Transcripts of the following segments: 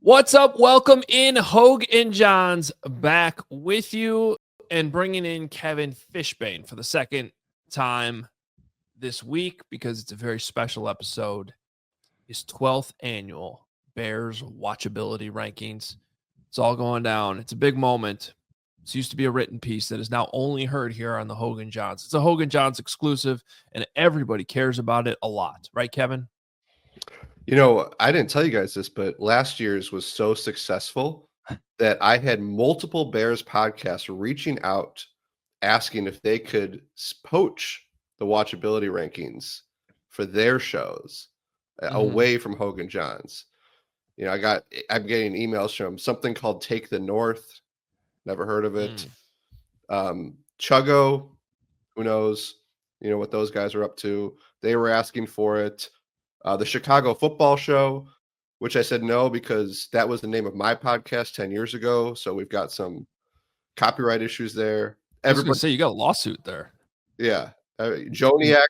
What's up? Welcome in. Hoge Jahns back with you and bringing in Kevin Fishbain for the second time this week because it's a very special episode. His 12th annual Bears Watchability Rankings. It's all going down. It's a big moment. This used to be a written piece that is now only heard here on the Hoge Jahns. It's a Hoge Jahns exclusive, and everybody cares about it a lot. Right, Kevin? You know, I didn't tell you guys this, but last year's was so successful that I had multiple Bears podcasts reaching out, asking if they could poach the watchability rankings for their shows away from Hoge Jahns. You know, I'm getting emails from something called Take the North. Never heard of it. Chuggo, who knows, what those guys are up to. They were asking for it. The Chicago Football Show, which I said no because that was the name of my podcast 10 years ago. So we've got some copyright issues there. I was going to say, you got a lawsuit there. Yeah. Joniak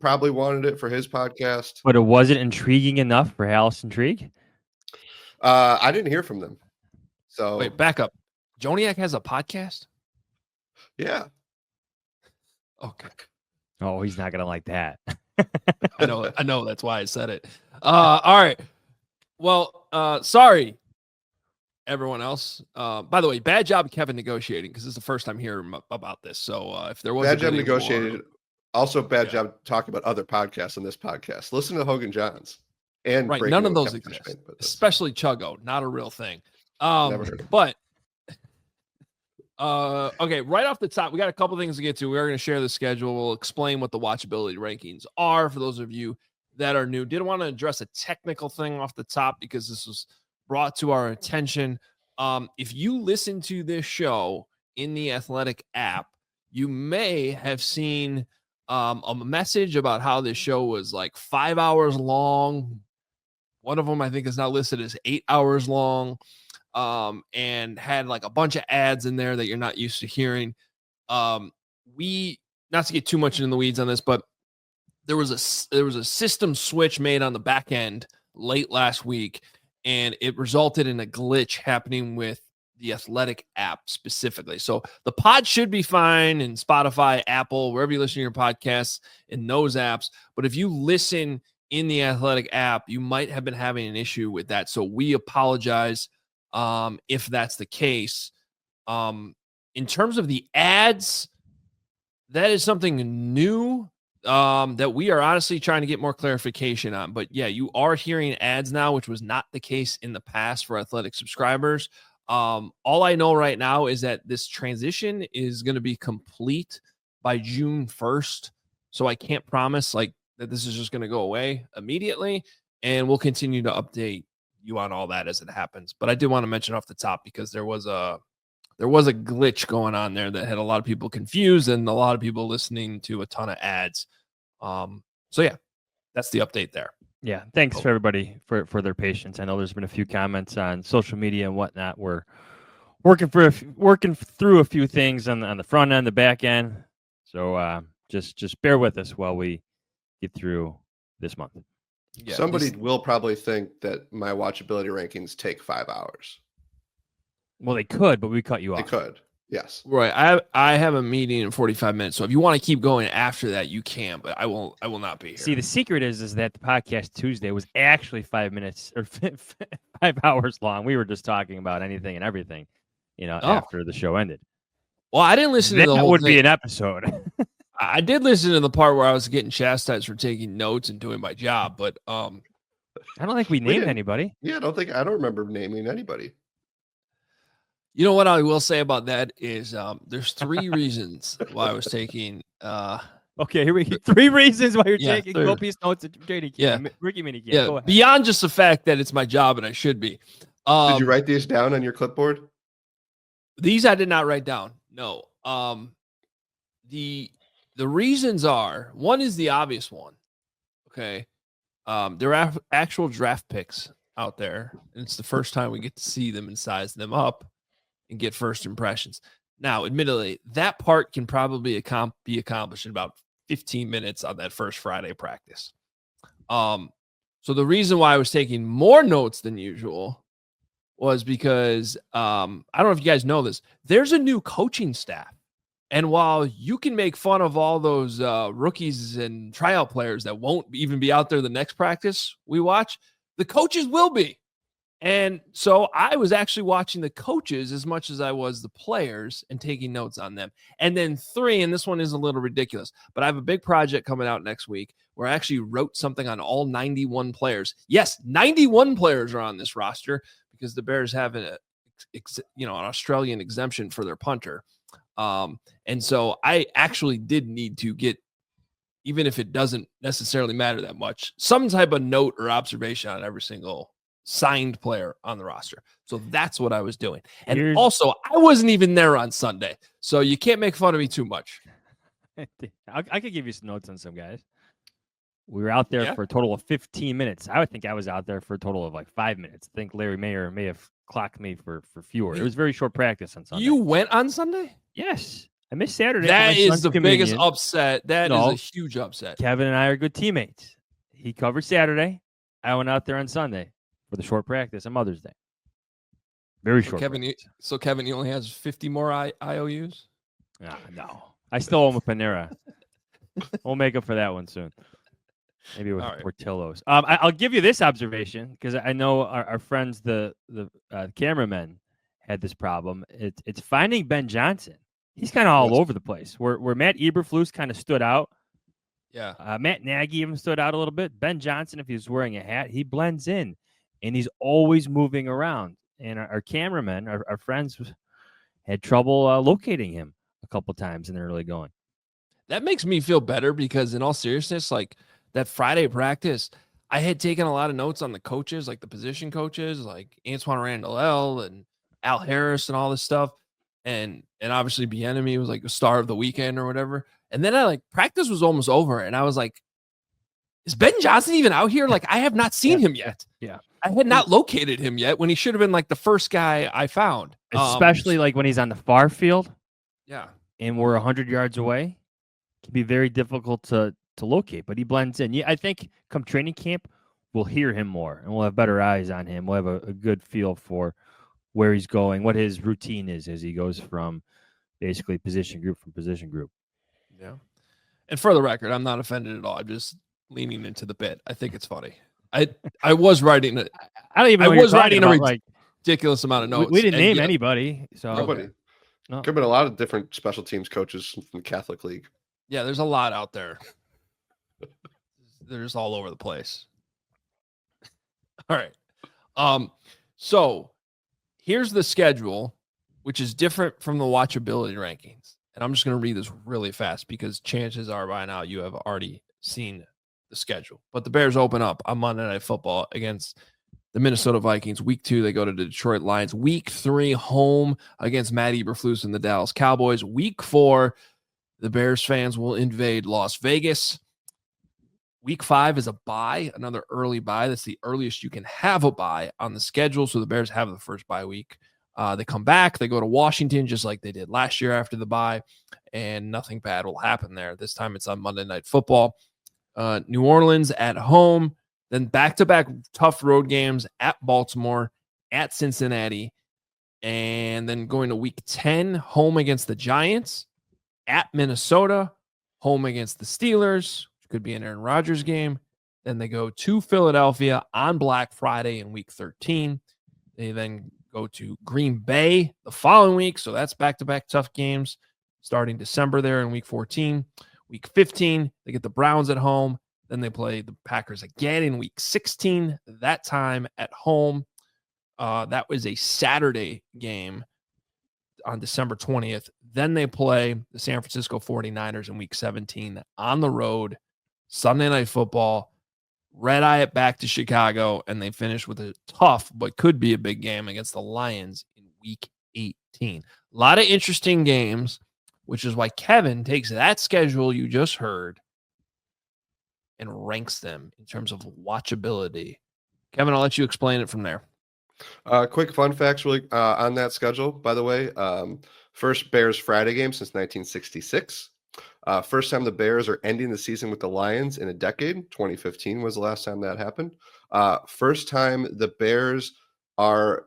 probably wanted it for his podcast. But it wasn't intriguing enough for Hallis Intrigue? I didn't hear from them. So wait, back up. Joniak has a podcast? Yeah. Okay. Oh, he's not going to like that. I know. That's why I said it. All right. Well, sorry, everyone else. By the way, bad job, Kevin, negotiating because this is the first time hearing about this. So if there was bad job negotiated, also bad job talking about other podcasts on this podcast. Listen to Hoge Jahns and right. None of those exist, especially Chuggo. Not a real thing. Never heard of it. But okay, right off the top, we got a couple things to get to. We are going to share the schedule. We'll explain what the watchability rankings are for those of you that are new. Did want to address a technical thing off the top because this was brought to our attention. If you listen to this show in the Athletic app, you may have seen a message about how this show was like 5 hours long. One of them, I think, is now listed as 8 hours long. And had like a bunch of ads in there that you're not used to hearing. We, not to get too much into the weeds on this, but there was a system switch made on the back end late last week, and it resulted in a glitch happening with the Athletic app specifically. So the pod should be fine in Spotify, Apple, wherever you listen to your podcasts, in those apps. But if you listen in the Athletic app, you might have been having an issue with that. So we apologize if that's the case. In terms of the ads, that is something new that we are honestly trying to get more clarification on. But yeah, you are hearing ads now, which was not the case in the past for Athletic subscribers. All I know right now is that this transition is going to be complete by June 1st. So I can't promise like that this is just going to go away immediately, and we'll continue to update you on all that as it happens. But I did want to mention off the top because there was a glitch going on there that had a lot of people confused and a lot of people listening to a ton of ads. So yeah, that's the update there. Yeah, thanks for everybody for their patience. I know there's been a few comments on social media and whatnot. We're working through a few things on the front end, the back end. So just bear with us while we get through this month. Yeah, somebody will probably think that my watchability rankings take 5 hours. Well, they could, but we cut you off. They could, yes. Right. I have a meeting in 45 minutes, so if you want to keep going after that, you can. But I will not be here. See, the secret is that the podcast Tuesday was actually 5 minutes or 5 hours long. We were just talking about anything and everything, after the show ended. Well, I didn't listen to the whole thing. That would be an episode. I did listen to the part where I was getting chastised for taking notes and doing my job, but I don't think we named anybody. Yeah, I don't remember naming anybody. You know what I will say about that is there's 3 reasons why I was taking okay, here we go. 3 reasons why you're taking copious notes at JD. Yeah. Ricky Mini. Yeah. Go ahead. Beyond just the fact that it's my job and I should be. Did you write these down on your clipboard? These I did not write down. No. The reasons are, one is the obvious one. Okay. There are actual draft picks out there, and it's the first time we get to see them and size them up and get first impressions. Now, admittedly, that part can probably be accomplished in about 15 minutes on that first Friday practice. So the reason why I was taking more notes than usual was because I don't know if you guys know this. There's a new coaching staff. And while you can make fun of all those rookies and tryout players that won't even be out there the next practice we watch, the coaches will be. And so I was actually watching the coaches as much as I was the players and taking notes on them. And then 3, and this one is a little ridiculous, but I have a big project coming out next week where I actually wrote something on all 91 players. Yes, 91 players are on this roster because the Bears have an Australian exemption for their punter. And so I actually did need to get, even if it doesn't necessarily matter that much, some type of note or observation on every single signed player on the roster. So that's what I was doing. And also, I wasn't even there on Sunday. So you can't make fun of me too much. I could give you some notes on some guys. We were out there for a total of 15 minutes. I would think I was out there for a total of like 5 minutes. I think Larry Mayer may have clocked me for fewer. It was very short practice on Sunday. You went on Sunday? Yes. I missed Saturday. That is the biggest upset. That is a huge upset. Kevin and I are good teammates. He covered Saturday. I went out there on Sunday for the short practice on Mother's Day. Very short. Kevin, you only has 50 more IOUs? No. I still own a Panera. We'll make up for that one soon. Maybe with Portillo's. I'll give you this observation because I know our friends, the cameramen, had this problem. It's finding Ben Johnson. He's kind of all over the place. Where Matt Eberflus kind of stood out. Yeah. Matt Nagy even stood out a little bit. Ben Johnson, if he's wearing a hat, he blends in, and he's always moving around. And our cameramen, our friends, had trouble locating him a couple times in the early going. That makes me feel better because, in all seriousness, like that Friday practice, I had taken a lot of notes on the coaches, like the position coaches, like Antoine Randall and Al Harris and all this stuff. And obviously Bieniemy was like the star of the weekend or whatever. And then practice was almost over. And I was like, is Ben Johnson even out here? Like, I have not seen him yet. Yeah. I had not located him yet when he should have been like the first guy I found. Especially like when he's on the far field. Yeah. And we're 100 yards away. It can be very difficult to locate, but he blends in. Yeah, I think come training camp, we'll hear him more and we'll have better eyes on him. We'll have a good feel for where he's going, what his routine is as he goes from basically position group from position group. Yeah. And for the record, I'm not offended at all. I'm just leaning into the bit. I think it's funny. I was writing it. I don't even know. I was writing a ridiculous amount of notes. We didn't name anybody. So nobody. No. Could have been a lot of different special teams coaches from the Catholic League. Yeah, there's a lot out there. They're just all over the place. All right. So here's the schedule, which is different from the watchability rankings. And I'm just going to read this really fast because chances are by now you have already seen the schedule. But the Bears open up on Monday Night Football against the Minnesota Vikings. Week 2, they go to the Detroit Lions. Week 3, home against Matt Eberflus and the Dallas Cowboys. Week 4, the Bears fans will invade Las Vegas. Week 5 is a bye, another early bye. That's the earliest you can have a bye on the schedule. So the Bears have the first bye week. They come back. They go to Washington just like they did last year after the bye, and nothing bad will happen there. This time it's on Monday Night Football. New Orleans at home, then back-to-back tough road games at Baltimore, at Cincinnati, and then going to Week 10, home against the Giants, at Minnesota, home against the Steelers, which could be an Aaron Rodgers game. Then they go to Philadelphia on Black Friday in Week 13. They then go to Green Bay the following week, so that's back-to-back tough games starting December there in Week 14. Week 15, they get the Browns at home. Then they play the Packers again in Week 16, that time at home. That was a Saturday game on December 20th. Then they play the San Francisco 49ers in Week 17 on the road. Sunday Night Football, red-eye it back to Chicago, and they finish with a tough but could be a big game against the Lions in Week 18. A lot of interesting games, which is why Kevin takes that schedule you just heard and ranks them in terms of watchability. Kevin, I'll let you explain it from there. Quick fun facts really on that schedule, by the way. First Bears Friday game since 1966. First time the Bears are ending the season with the Lions in a decade. 2015 was the last time that happened. First time the Bears are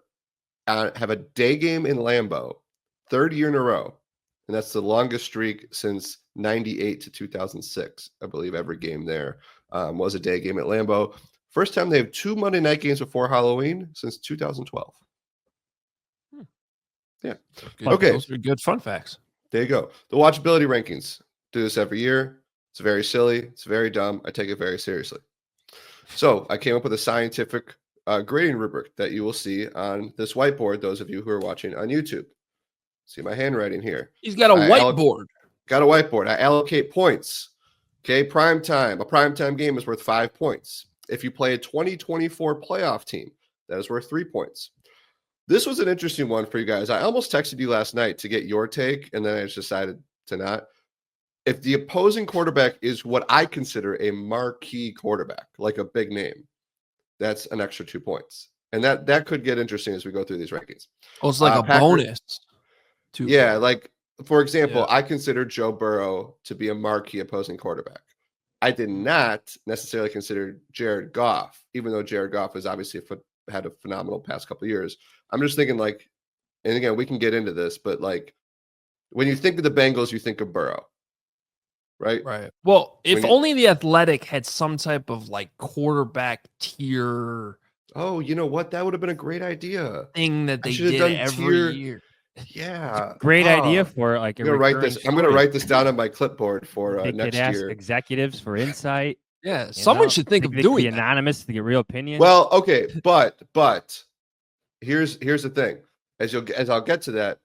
have a day game in Lambeau, third year in a row. And that's the longest streak since 98 to 2006. I believe every game there was a day game at Lambeau. First time they have 2 Monday night games before Halloween since 2012. Yeah. Good. Okay. Those are good fun facts. There you go. The watchability rankings. Do this every year. It's very silly. It's very dumb. I take it very seriously. So I came up with a scientific grading rubric that you will see on this whiteboard, those of you who are watching on YouTube. See my handwriting here. He's got a whiteboard. Got a whiteboard. I allocate points. Okay, prime time. A prime time game is worth 5 points. If you play a 2024 playoff team, that is worth 3 points. This was an interesting one for you guys. I almost texted you last night to get your take, and then I just decided to not. If the opposing quarterback is what I consider a marquee quarterback, like a big name, that's an extra 2 points. And that could get interesting as we go through these rankings. Oh, it's like a bonus. Yeah, like, for example, I consider Joe Burrow to be a marquee opposing quarterback. I did not necessarily consider Jared Goff, even though Jared Goff has obviously had a phenomenal past couple of years. I'm just thinking like, and again, we can get into this, but like when you think of the Bengals, you think of Burrow, right? Right. Well, if only the Athletic had some type of like quarterback tier. Oh, you know what? That would have been a great idea. Thing that they did every year. Yeah. Great idea for like I'm gonna write this. I'm gonna write this down on my clipboard for next year. Executives for insight. Yeah, someone should think of doing the anonymous to get real opinion. Well, okay, but here's the thing. As I'll get to that,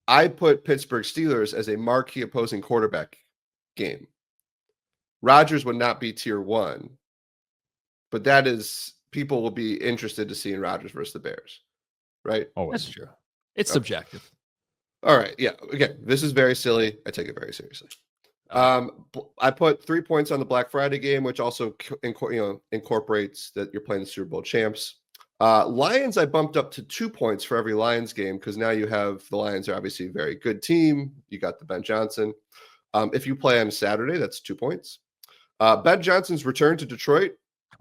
I put Pittsburgh Steelers as a marquee opposing quarterback game. Rodgers would not be tier 1, but that is people will be interested to see in Rodgers versus the Bears, right? Oh, that's true. It's subjective. All right. Yeah. Again, this is very silly. I take it very seriously. I put 3 points on the Black Friday game, which also incorporates that you're playing the Super Bowl champs. Lions, I bumped up to 2 points for every Lions game because now you have the Lions are obviously a very good team. You got the Ben Johnson. If you play on Saturday, that's 2 points. Ben Johnson's return to Detroit.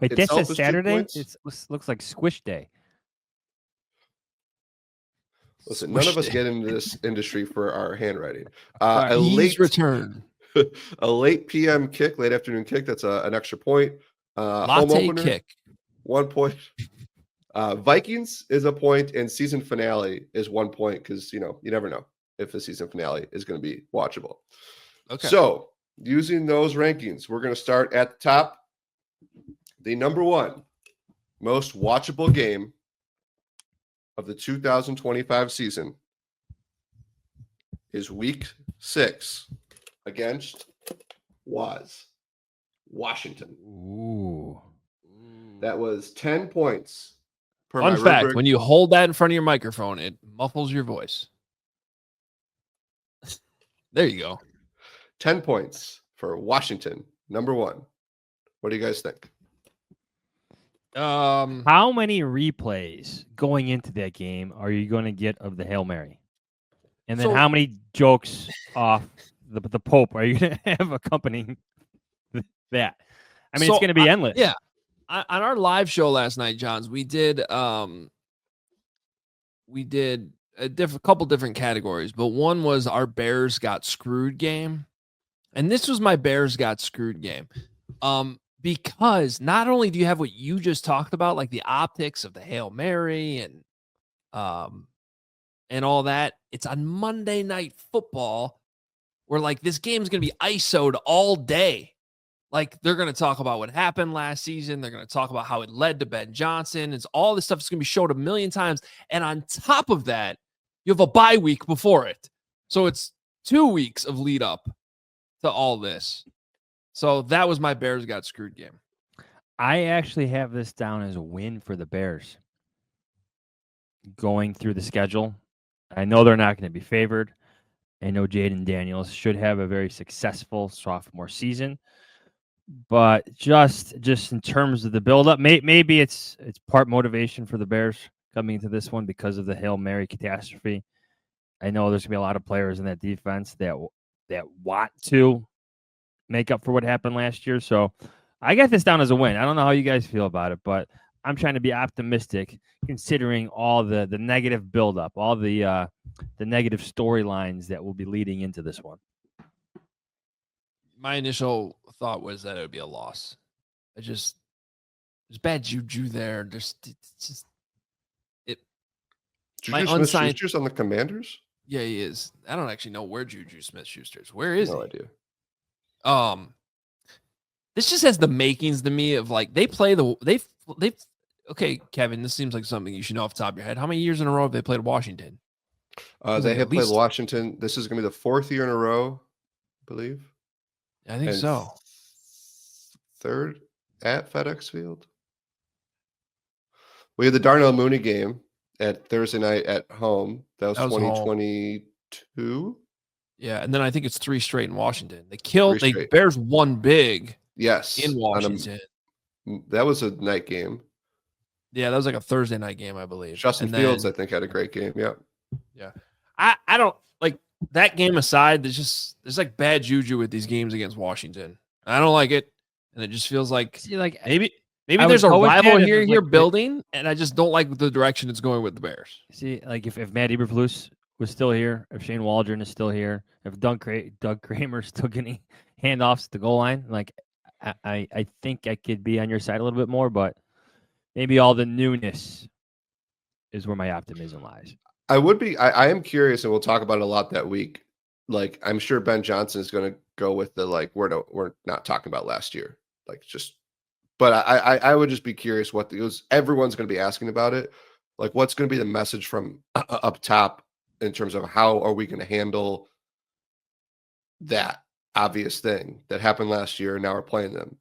Wait, this is Saturday? It looks like Squish Day. Listen, none of us get into this industry for our handwriting. A late return. A late PM kick, late afternoon kick. That's an extra point. Latte kick. 1 point. Vikings is a point, and season finale is 1 point because, you never know if the season finale is going to be watchable. Okay. So using those rankings, we're going to start at the top. The number 1 most watchable game of the 2025 season is week 6 against Washington. Ooh. That was 10 points. Fun fact, when you hold that in front of your microphone, it muffles your voice. There you go. 10 points for Washington, number 1. What do you guys think? How many replays going into that game are you going to get of the Hail Mary? And then how many jokes off the Pope are you going to have accompanying that? I mean, it's going to be endless. Yeah. On our live show last night, Johns, we did a couple different categories, but one was our Bears got screwed game. And this was my Bears got screwed game. Because not only do you have what you just talked about, like the optics of the Hail Mary and all that, it's on Monday Night Football where like this game's going to be ISO'd all day. Like they're going to talk about what happened last season. They're going to talk about how it led to Ben Johnson. It's all this stuff is going to be showed a million times. And on top of that, you have a bye week before it. So it's 2 weeks of lead up to all this. So that was my Bears got screwed game. I actually have this down as a win for the Bears. Going through the schedule, I know they're not going to be favored. I know Jaden Daniels should have a very successful sophomore season. But just in terms of the buildup, maybe it's part motivation for the Bears coming into this one because of the Hail Mary catastrophe. I know there's going to be a lot of players in that defense that want to make up for what happened last year. So I got this down as a win. I don't know how you guys feel about it, but I'm trying to be optimistic, considering all the negative buildup, all the negative storylines that will be leading into this one. My initial thought was that it would be a loss. There's bad juju there. Juju Smith-Schuster's on the Commanders? Yeah, he is. I don't actually know where Juju Smith-Schuster's. Where is he? No idea. This just has the makings to me of like they okay, Kevin, this seems like something you should know off the top of your head. How many years in a row have they played Washington? They have played Washington. This is going to be the 4th year in a row, I believe. I think so. 3rd at FedEx Field. We had the Darnell Mooney game at Thursday night at home. That was 2022. Yeah, and then I think it's 3 straight in Washington. The Bears won big. Yes, in Washington. That was a night game. Yeah, that was like a Thursday night game, I believe. Justin Fields, I think, had a great game. Yeah. Yeah. I don't like that game aside. There's like bad juju with these games against Washington. I don't like it. And it just feels like, maybe there's a rival here building, and I just don't like the direction it's going with the Bears. See, like if Matt Eberflus was still here, if Shane Waldron is still here, if Doug Kramer is still getting handoffs at the goal line, like I think I could be on your side a little bit more, but maybe all the newness is where my optimism lies. I am curious, and we'll talk about it a lot that week. Like, I'm sure Ben Johnson is going to go with the, like, we're not talking about last year. Like, just, but I would just be curious everyone's going to be asking about it. Like, what's going to be the message from up top in terms of how are we going to handle that obvious thing that happened last year and now we're playing them?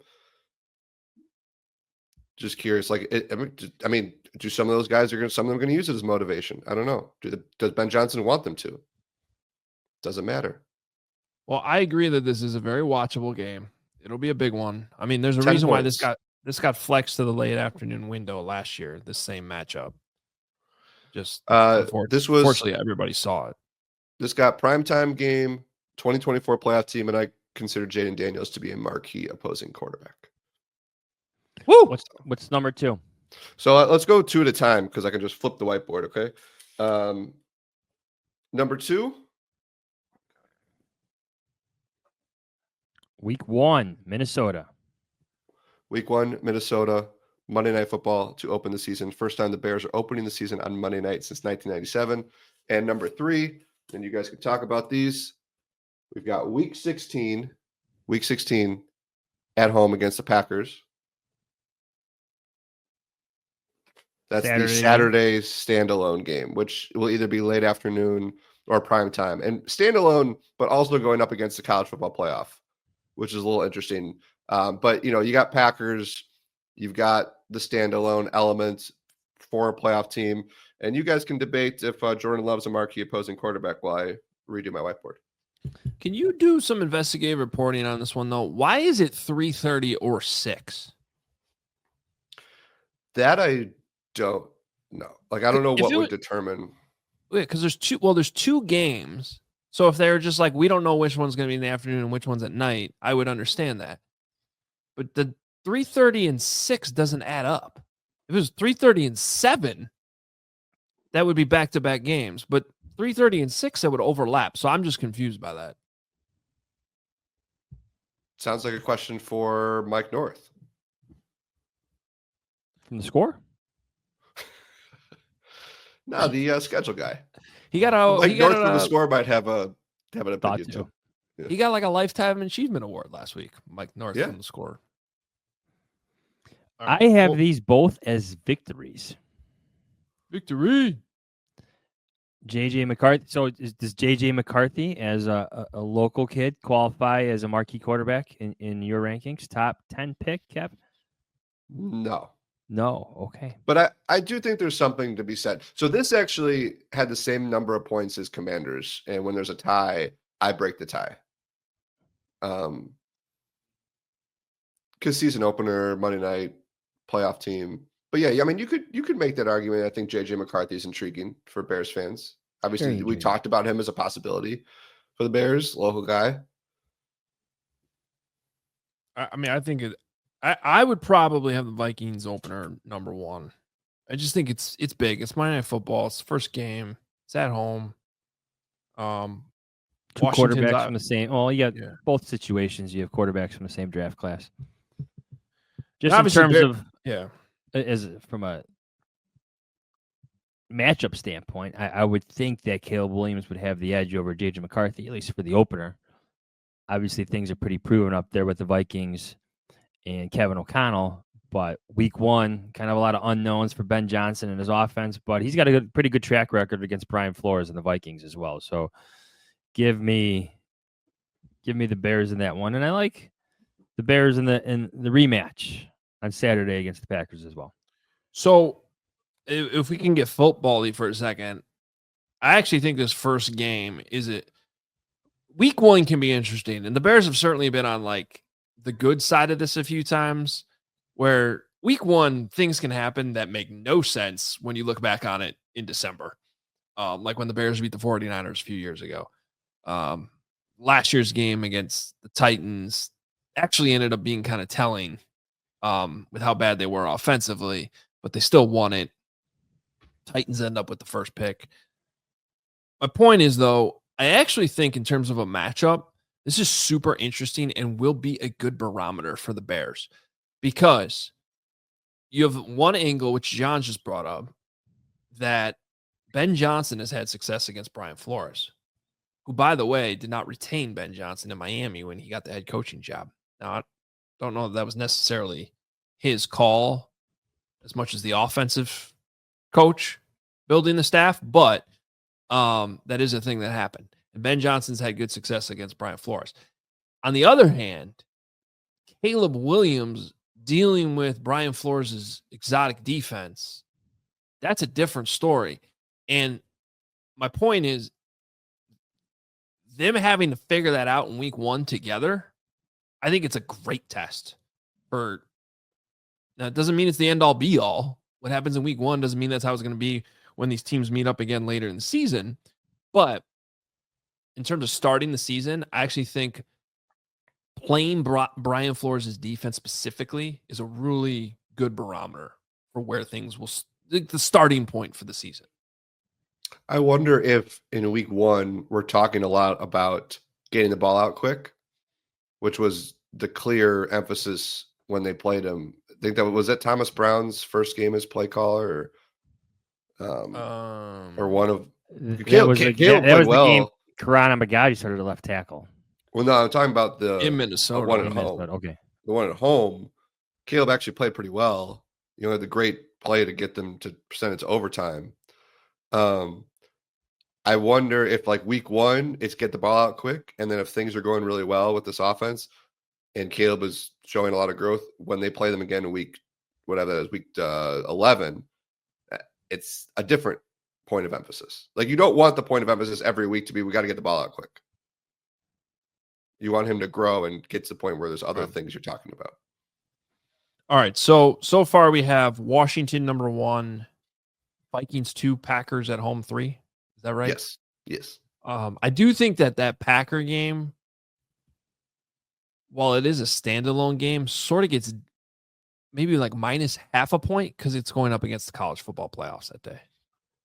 Just curious. Like, I mean, do some of those guys some of them going to use it as motivation? I don't know. Does Ben Johnson want them to? Doesn't matter. Well, I agree that this is a very watchable game. It'll be a big one. I mean, there's a reason why this got flexed to the late afternoon window last year. This same matchup. Just unfortunately, everybody saw it. This got primetime game, 2024 playoff team, and I consider Jaden Daniels to be a marquee opposing quarterback. Woo! What's number 2? So let's go 2 at a time because I can just flip the whiteboard. Okay. Number 2. Week 1, Minnesota. Week 1, Minnesota. Monday Night Football to open the season. First time the Bears are opening the season on Monday night since 1997. And number 3, and you guys can talk about these. We've got Week 16 at home against the Packers. That's the Saturday standalone game, which will either be late afternoon or prime time. And standalone, but also going up against the college football playoff, which is a little interesting. But, you got Packers, you've got the standalone element for a playoff team, and you guys can debate if Jordan Love's a marquee opposing quarterback while I redo my whiteboard. Can you do some investigative reporting on this one, though? Why is it 3:30 or 6? That I don't know. Like, I don't know what would determine. Yeah, because there's 2 games. So if they're just like, we don't know which one's going to be in the afternoon and which one's at night, I would understand that. But the 3:30 and 6 doesn't add up. If it was 3:30 and 7, that would be back-to-back games. But 3:30 and 6, that would overlap. So I'm just confused by that. Sounds like a question for Mike North. From the score? No, the schedule guy. He got a Mike North from the score might have an opinion too. Yeah. He got like a Lifetime Achievement Award last week. Mike North from the score. Right, I have these both as victories. Victory. JJ McCarthy. So does JJ McCarthy, as a local kid, qualify as a marquee quarterback in your rankings? Top 10 pick, Kev? No. Okay. But I do think there's something to be said. So this actually had the same number of points as Commanders. And when there's a tie, I break the tie. Because season opener, Monday night, playoff team. But yeah, I mean, you could make that argument. I think JJ McCarthy is intriguing for Bears fans. Obviously, we talked about him as a possibility for the Bears, local guy. I mean, I think I would probably have the Vikings opener number one. I just think it's big. It's Monday Night Football. It's the first game. It's at home. Two Washington's quarterbacks from the same. Well, you got yeah. both situations. You have quarterbacks from the same draft class. Just And in terms of yeah, as from a matchup standpoint, I would think that Caleb Williams would have the edge over J.J. McCarthy, at least for the opener. Obviously, things are pretty proven up there with the Vikings and Kevin O'Connell. But week one, kind of a lot of unknowns for Ben Johnson and his offense. But he's got a pretty good track record against Brian Flores and the Vikings as well. So give me the Bears in that one. And I like the Bears in the rematch on Saturday against the Packers as well. So if we can get football-y for a second, I actually think this first game week one can be interesting. And the Bears have certainly been on like the good side of this a few times, where week one things can happen that make no sense when you look back on it in December. Like when the Bears beat the 49ers a few years ago. Last year's game against the Titans actually ended up being kind of telling with how bad they were offensively, but they still won it. Titans end up with the first pick. My point is, though, I actually think in terms of a matchup, this is super interesting and will be a good barometer for the Bears, because you have one angle, which John just brought up, that Ben Johnson has had success against Brian Flores, who, by the way, did not retain Ben Johnson in Miami when he got the head coaching job. Now, I don't know if that was necessarily his call as much as the offensive coach building the staff, but that is a thing that happened. And Ben Johnson's had good success against Brian Flores. On the other hand, Caleb Williams dealing with Brian Flores' exotic defense, that's a different story. And my point is, them having to figure that out in week one together, I think it's a great test for. Now, it doesn't mean it's the end all be all. What happens in week one doesn't mean that's how it's going to be when these teams meet up again later in the season. But in terms of starting the season, I actually think playing Brian Flores' defense specifically is a really good barometer for where things will, the starting point for the season. I wonder if in week one, we're talking a lot about getting the ball out quick, which was the clear emphasis when they played him. I think that was Thomas Brown's first game as play caller, or one of Caleb played well. The game Karan Amagadi started at left tackle. Well, no, I'm talking about the in Minnesota. One at home. Okay. The one at home, Caleb actually played pretty well. You know, had the great play to get them to send it to overtime. I wonder if like week one, it's get the ball out quick. And then if things are going really well with this offense and Caleb is showing a lot of growth, when they play them again in week 11, it's a different point of emphasis. Like, you don't want the point of emphasis every week to be, we got to get the ball out quick. You want him to grow and get to the point where there's other things you're talking about. All right. So far we have Washington number 1, Vikings 2, Packers at home 3. Is that right? Yes. I do think that Packer game, while it is a standalone game, sort of gets maybe like minus half a point because it's going up against the college football playoffs that day.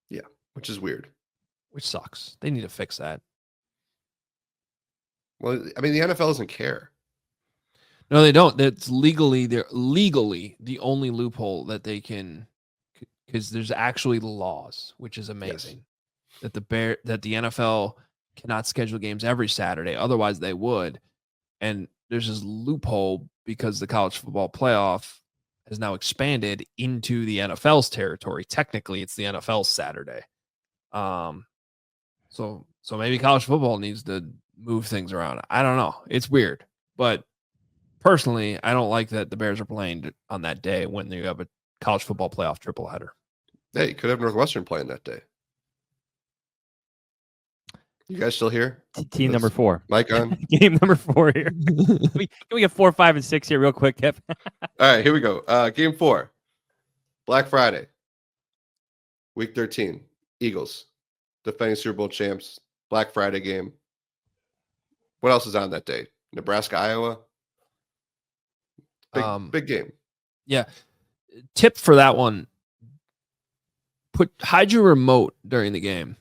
Yeah, which is weird. Which sucks. They need to fix that. Well, I mean, the NFL doesn't care. No, they don't. They're legally the only loophole that they can, because there's actually laws, which is amazing. Yes. That the NFL cannot schedule games every Saturday. Otherwise, they would. And there's this loophole because the college football playoff has now expanded into the NFL's territory. Technically, it's the NFL's Saturday. So maybe college football needs to move things around. I don't know. It's weird. But personally, I don't like that the Bears are playing on that day when you have a college football playoff triple header. Hey, you could have Northwestern playing that day. You guys still here? Team number 4. Mike on? Game number 4 here. Can we get 4, 5, and 6 here real quick, Kev? All right, here we go. Game 4. Black Friday. Week 13. Eagles. Defending Super Bowl champs. Black Friday game. What else is on that day? Nebraska, Iowa? Big game. Yeah. Tip for that one: hide your remote during the game,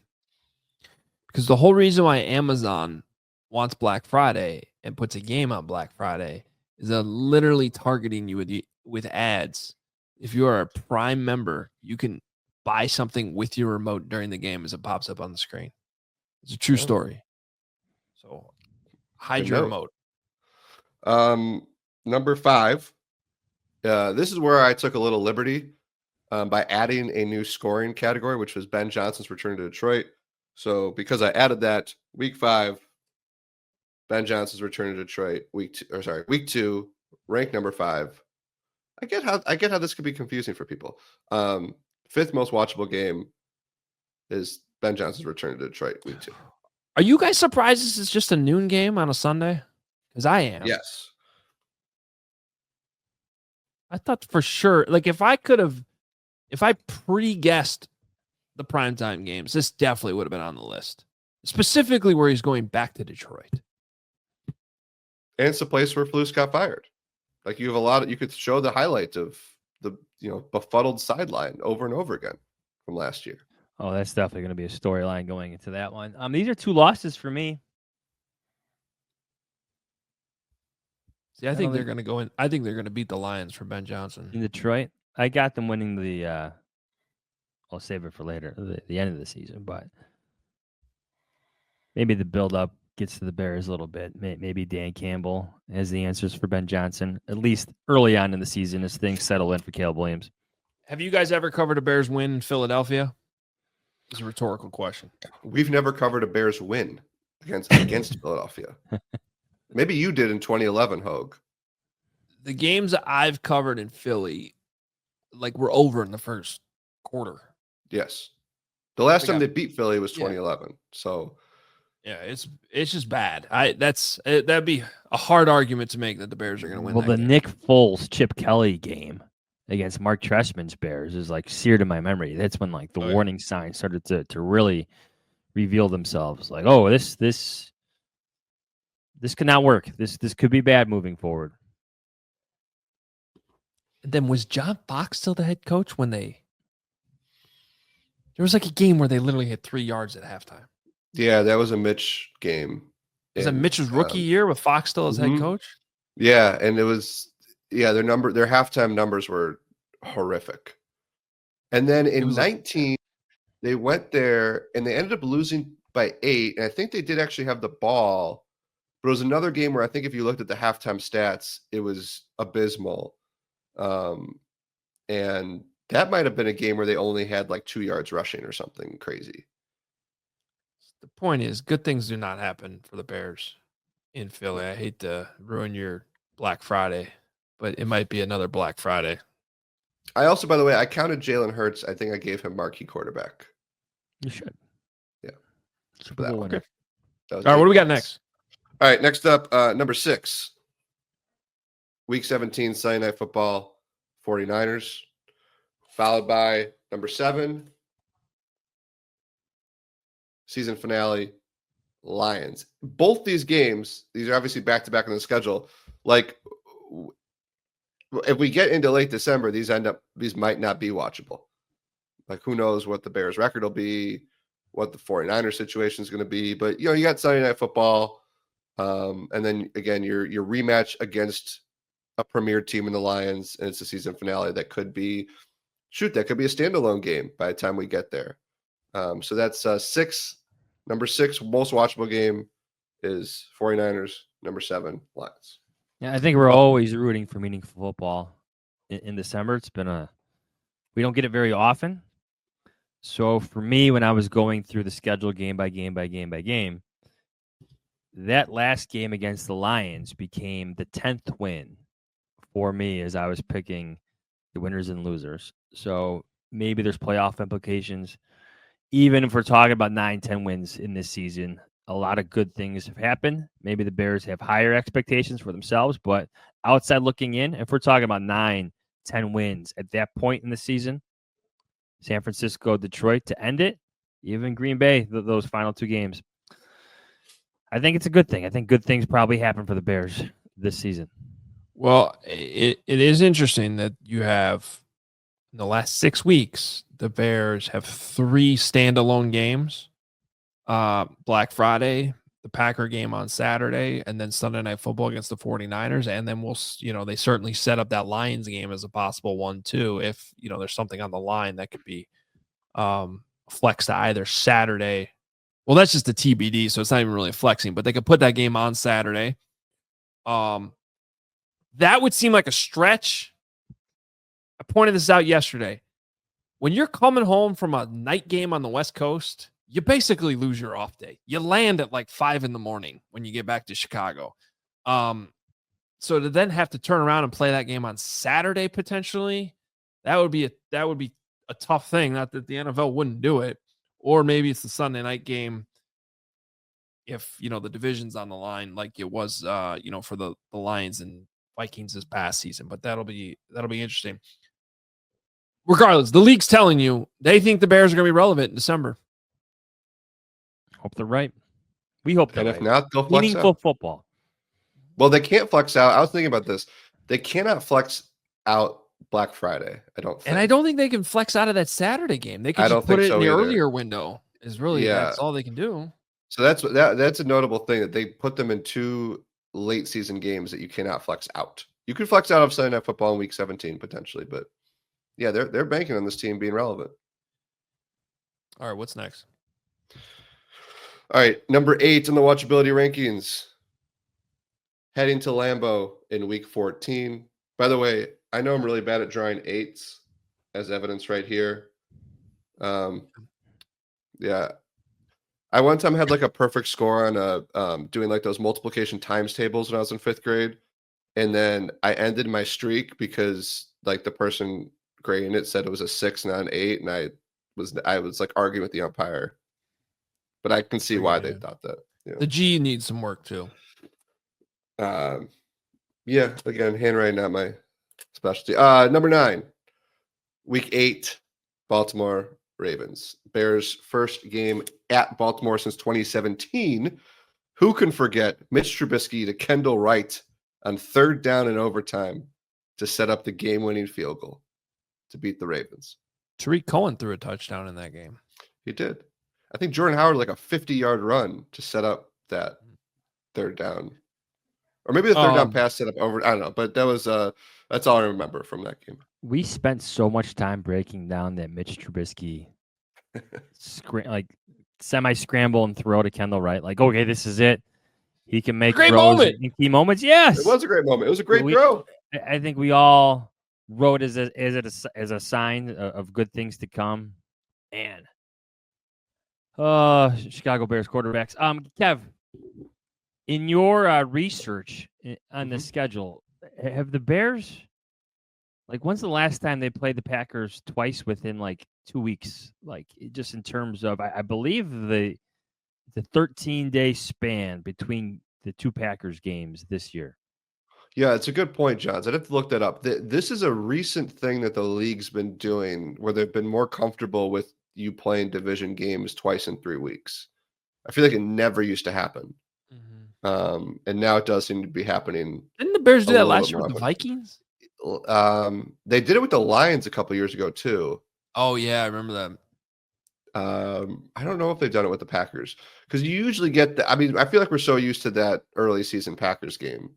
because the whole reason why Amazon wants Black Friday and puts a game on Black Friday is they're literally targeting you with ads. If you are a Prime member, you can buy something with your remote during the game as it pops up on the screen. It's a true story. So hide your remote. Number 5. This is where I took a little liberty by adding a new scoring category, which was Ben Johnson's return to Detroit. So because I added that, week 5, Ben Johnson's return to Detroit, week 2, ranked number 5. I get how this could be confusing for people. 5th most watchable game is Ben Johnson's return to Detroit, week 2. Are you guys surprised this is just a noon game on a Sunday? Because I am. Yes. I thought for sure, like if I pre-guessed the primetime games, this definitely would have been on the list. Specifically where he's going back to Detroit. And it's a place where Flus got fired. Like you have you could show the highlight of the befuddled sideline over and over again from last year. Oh, that's definitely going to be a storyline going into that one. These are 2 losses for me. See, I think they're going to go in. I think they're going to beat the Lions for Ben Johnson in Detroit. I got them winning the. I'll save it for later, the end of the season, but maybe the build-up gets to the Bears a little bit. Maybe Dan Campbell has the answers for Ben Johnson, at least early on in the season as things settle in for Caleb Williams. Have you guys ever covered a Bears win in Philadelphia? It's a rhetorical question. We've never covered a Bears win against Philadelphia. Maybe you did in 2011, Hoge. The games that I've covered in Philly, were over in the first quarter. Yes. The last time they beat Philly was 2011. So yeah, it's just bad. That'd be a hard argument to make that the Bears are going to win. Well, the game. Nick Foles Chip Kelly game against Mark Trestman's Bears is seared in my memory. That's when the warning signs started to really reveal themselves. This could not work. This could be bad moving forward. And then was John Fox still the head coach when there was a game where they literally hit 3 yards at halftime? Yeah, that was a Mitch game. Was that Mitch's rookie year with Fox still as head coach? Yeah, and it was their halftime numbers were horrific. And then in 19, they went there and they ended up losing by 8. And I think they did actually have the ball. But it was another game where I think if you looked at the halftime stats, it was abysmal. And that might have been a game where they only had 2 yards rushing or something crazy. The point is, good things do not happen for the Bears in Philly. I hate to ruin your Black Friday, but it might be another Black Friday. I also, by the way, I counted Jalen Hurts. I think I gave him marquee quarterback. You should. Yeah. Super Bowl winner. All right, what do we got next? All right, next up, number 6. Week 17, Sunday Night Football, 49ers. Followed by number 7, season finale, Lions. Both these games, these are obviously back-to-back on the schedule. If we get into late December, these might not be watchable. Who knows what the Bears record will be, what the 49ers situation is going to be. But, you got Sunday Night Football. And then, again, your rematch against a premier team in the Lions, and it's a season finale that could be a standalone game by the time we get there. So that's 6. Number 6 most watchable game is 49ers. Number 7, Lions. Yeah, I think we're always rooting for meaningful football in December. It's been we don't get it very often. So for me, when I was going through the schedule game by game, that last game against the Lions became the 10th win for me as I was picking the winners and losers. So maybe there's playoff implications. Even if we're talking about 9-10 wins in this season, a lot of good things have happened. Maybe the Bears have higher expectations for themselves, but outside looking in, if we're talking about 9-10 wins at that point in the season, San Francisco, Detroit to end it, even Green Bay, those final 2 games, I think it's a good thing. I think good things probably happen for the Bears this season. Well, it is interesting that you have in the last 6 weeks, the Bears have 3 standalone games. Black Friday, the Packer game on Saturday, and then Sunday Night Football against the 49ers. And then they certainly set up that Lions game as a possible one too. If, there's something on the line that could be flexed to either Saturday. Well, that's just the TBD, so it's not even really flexing, but they could put that game on Saturday. That would seem like a stretch. I pointed this out yesterday. When you're coming home from a night game on the West Coast, you basically lose your off day. You land at like 5 a.m. when you get back to Chicago. So to then have to turn around and play that game on Saturday potentially, that would be a tough thing. Not that the NFL wouldn't do it, or maybe it's the Sunday night game if the division's on the line, like it was for the Lions and Vikings this past season. But that'll be interesting. Regardless, the league's telling you they think the Bears are going to be relevant in December. Hope they're right. We hope they're and right. If not, they'll flex meaningful out. Football. Well, they can't flex out. I was thinking about this. They cannot flex out Black Friday, I don't think. And I don't think they can flex out of that Saturday game. They can just put it in the earlier window. That's all they can do. So that's a notable thing that they put them in 2 late season games that you cannot flex out. You could flex out of Sunday Night Football in Week 17 potentially, but yeah, they're banking on this team being relevant. All right, what's next? All right, number 8 in the watchability rankings. Heading to Lambeau in Week 14. By the way, I know I'm really bad at drawing 8s as evidence right here. Yeah. I one time had like a perfect score on doing like those multiplication times tables when I was in 5th grade. And then I ended my streak because like the person grading it said it was a 6, not an 8. And I was like arguing with the umpire. But I can see why they thought that. The G needs some work too. Yeah, again, handwriting not my specialty. Number 9, Week 8, Baltimore Ravens. Bears' first game at Baltimore since 2017. Who can forget Mitch Trubisky to Kendall Wright on 3rd down and overtime to set up the game-winning field goal to beat the Ravens? Tariq Cohen threw a touchdown in that game. He did. I think Jordan Howard like a 50-yard run to set up that 3rd down. Or maybe the 3rd down pass set up over. I don't know, but that was that's all I remember from that game. We spent so much time breaking down that Mitch Trubisky semi-scramble and throw to Kendall Wright. Like, okay, this is it. He can make throws in key moments. Yes, it was a great moment. It was a great throw. I think we all wrote as a sign of good things to come. And Chicago Bears quarterbacks. Kev, in your research on the schedule, have the Bears, like, when's the last time they played the Packers twice within like 2 weeks? Like, just in terms of, I believe the 13-day span between the 2 Packers games this year. Yeah, it's a good point, Johns. I'd have to look that up. This is a recent thing that the league's been doing where they've been more comfortable with you playing division games twice in 3 weeks. I feel like it never used to happen. Mm-hmm. And now it does seem to be happening. Didn't the Bears do that last year with the Vikings? They did it with the Lions a couple years ago too. Oh yeah, I remember that. I don't know if they've done it with the Packers because you usually get I feel like we're so used to that early season Packers game.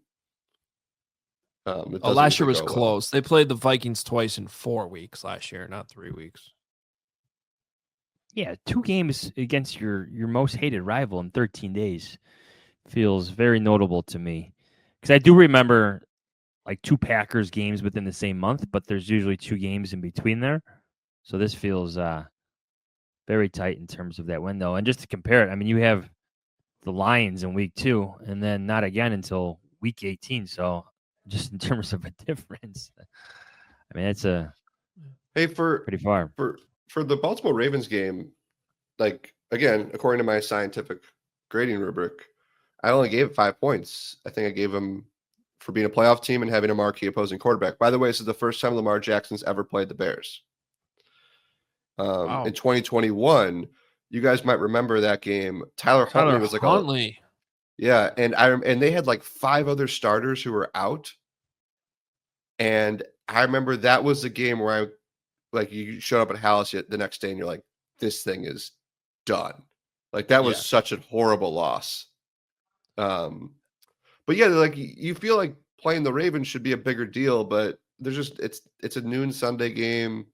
Last year was close. They played the Vikings twice in 4 weeks last year, not 3 weeks. Yeah, 2 games against your most hated rival in 13 days feels very notable to me. Because I do remember like 2 Packers games within the same month, but there's usually 2 games in between there. So this feels very tight in terms of that window. And just to compare it, you have the Lions in week 2 and then not again until week 18. So just in terms of a difference, it's pretty far. For the Baltimore Ravens game, like, again, according to my scientific grading rubric, I only gave it 5 points. I think I gave them for being a playoff team and having a marquee opposing quarterback. By the way, this is the first time Lamar Jackson's ever played the Bears. In 2021, you guys might remember that game. Tyler Huntley was like Huntley. Yeah, and they had like 5 other starters who were out, And I remember that was the game where you showed up at Hallis the next day and you're like, this thing is done. Like that was Yeah. such a horrible loss. But yeah, like you feel like playing the Ravens should be a bigger deal, but there's just it's a noon Sunday game.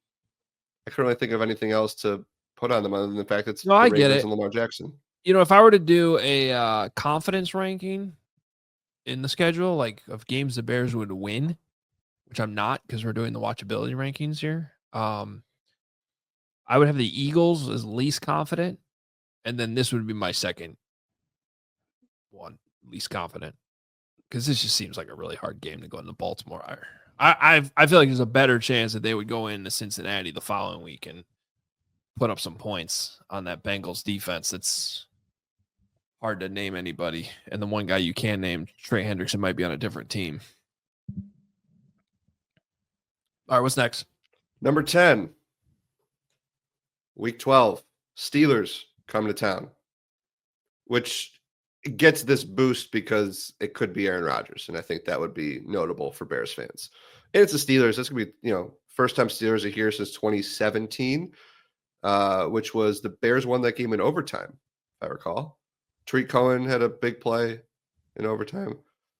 I couldn't really think of anything else to put on them other than the fact it's No, the I get Ravens it. and Lamar Jackson. If I were to do a confidence ranking in the schedule, like of games the Bears would win, which I'm not because we're doing the watchability rankings here. I would have the Eagles as least confident, and then this would be my second one, least confident, because this just seems like a really hard game to go into Baltimore. I feel like there's a better chance that they would go into Cincinnati the following week and put up some points on that Bengals defense. That's hard to name anybody, and the one guy you can name, Trey Hendrickson, might be on a different team. All right, what's next? Number 10, week 12, Steelers come to town, which gets this boost because it could be Aaron Rodgers. And I think that would be notable for Bears fans. And it's the Steelers. That's going to be, first time Steelers are here since 2017, which was the Bears won that game in overtime, if I recall. Tariq Cohen had a big play in overtime.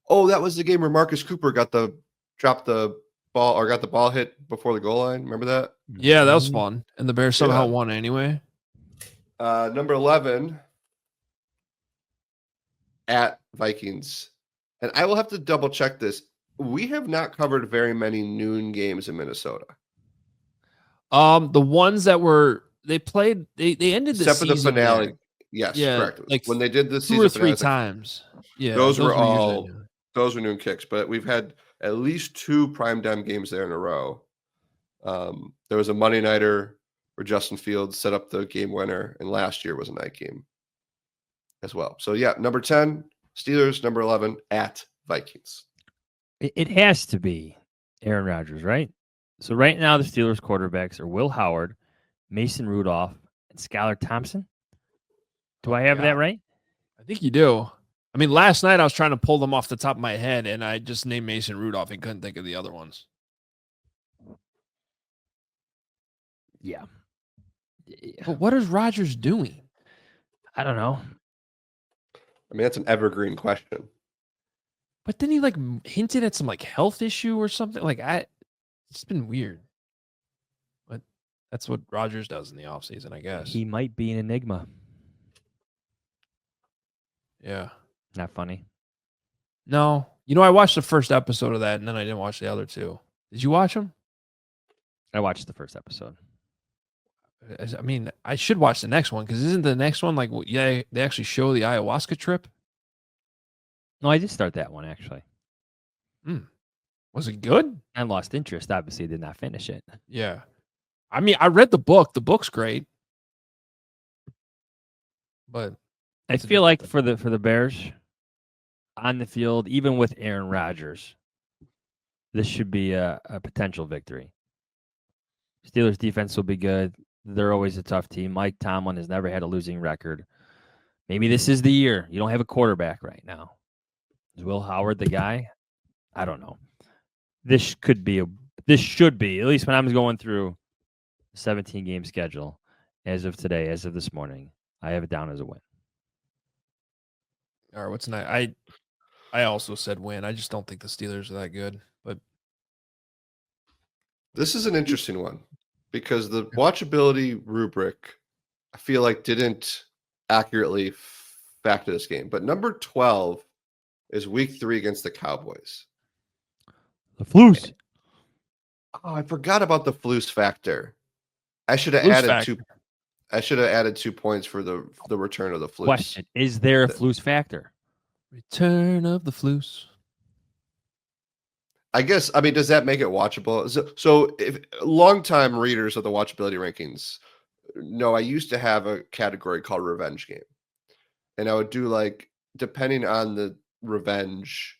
Oh, that was the game where Marcus Cooper dropped the ball or got the ball hit before the goal line. Remember that? Yeah, that was fun. And the Bears somehow won anyway. Number 11 at Vikings. And I will have to double check this. We have not covered very many noon games in Minnesota. The ones that they played, they ended the except for the season finale. there. Yes, Yeah, correct. like when they did the season 2 or 3 finale, times. Yeah, those were usually noon. Those were noon kicks, but we've had at least 2 primetime games there in a row. There was a Monday nighter where Justin Fields set up the game winner, and last year was a night game as well. So yeah, number 10, Steelers, number 11 at Vikings. It has to be Aaron Rodgers, right? So right now the Steelers quarterbacks are Will Howard, Mason Rudolph, and Skylar Thompson. Do I have that right? I think you do. I mean, last night I was trying to pull them off the top of my head, and I just named Mason Rudolph and couldn't think of the other ones. Yeah. But what is Rodgers doing? I don't know. I mean, that's an evergreen question. But then he hinted at some health issue or something. It's been weird. But that's what Rodgers does in the offseason, I guess. He might be an enigma. Yeah. Not funny. No. I watched the first episode of that, and then I didn't watch the other 2. Did you watch them? I watched the first episode. I mean, I should watch the next one, because isn't the next one they actually show the ayahuasca trip? No, I did start that one, actually. Was it good? I lost interest. Obviously, did not finish it. Yeah. I mean, I read the book. The book's great. But I feel like for the Bears on the field, even with Aaron Rodgers, this should be a potential victory. Steelers defense will be good. They're always a tough team. Mike Tomlin has never had a losing record. Maybe this is the year. You don't have a quarterback right now. Is Will Howard the guy? I don't know. This should be, at least when I was going through the 17-game schedule, as of today, as of this morning, I have it down as a win. All right, what's next? I also said win. I just don't think the Steelers are that good. But this is an interesting one because the watchability rubric, I feel like, didn't accurately factor this game. But number 12 is week 3 against the Cowboys. The Floos. Oh, I forgot about the Floos factor. I should have added 2. I should have added 2 points for the return of the Floos. Question: is there a Floos factor? Return of the Floos. I guess. I mean, does that make it watchable? So if longtime readers of the watchability rankings know, I used to have a category called revenge game, and I would do depending on the revenge,